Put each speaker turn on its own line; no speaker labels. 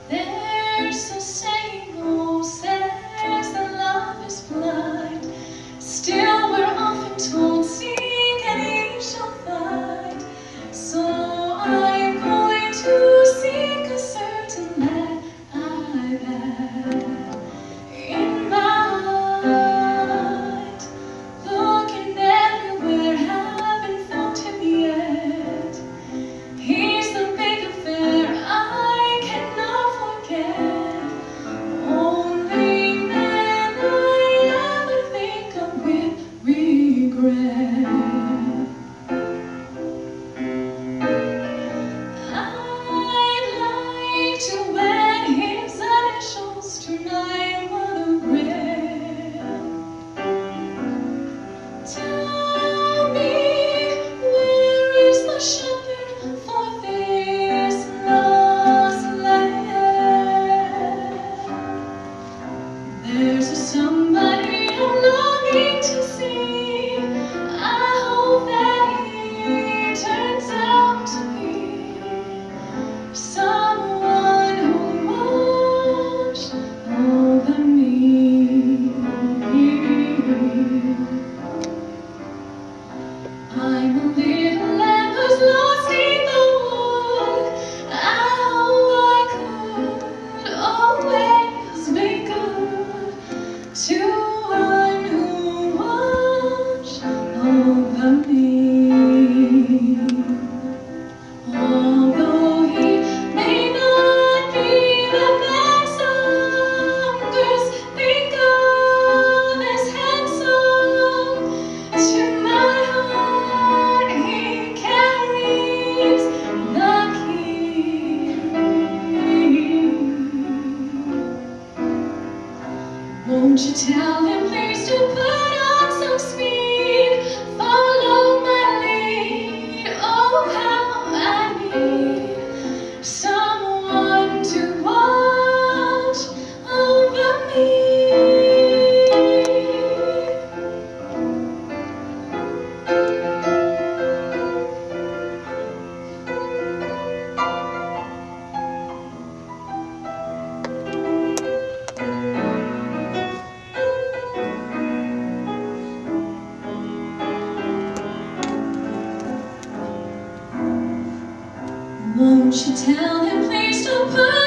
There's a saying who says that love is blind. Still we're often told, seek and ye shall find. So I'm going to seek a certain lad I've had in mind. Looking everywhere, haven't found him yet. He's the big affair I cannot forget. Only man I ever think of with regret. I'd like to wed his initials to my monogram. Tell me, where is the shepherd for this lost land? There's a somebody I'm longing to see. I hope that he turns out to be someone who watched over me. I'm a little lamb who's lost in the wood. I hope I could always be good to one who watched over me. Although he may not be the best, some girls think of as handsome. To my heart he carries the key. Won't you tell him please to put on some speed, follow my lead? Oh, how I need someone to watch over me. Won't you tell him please to put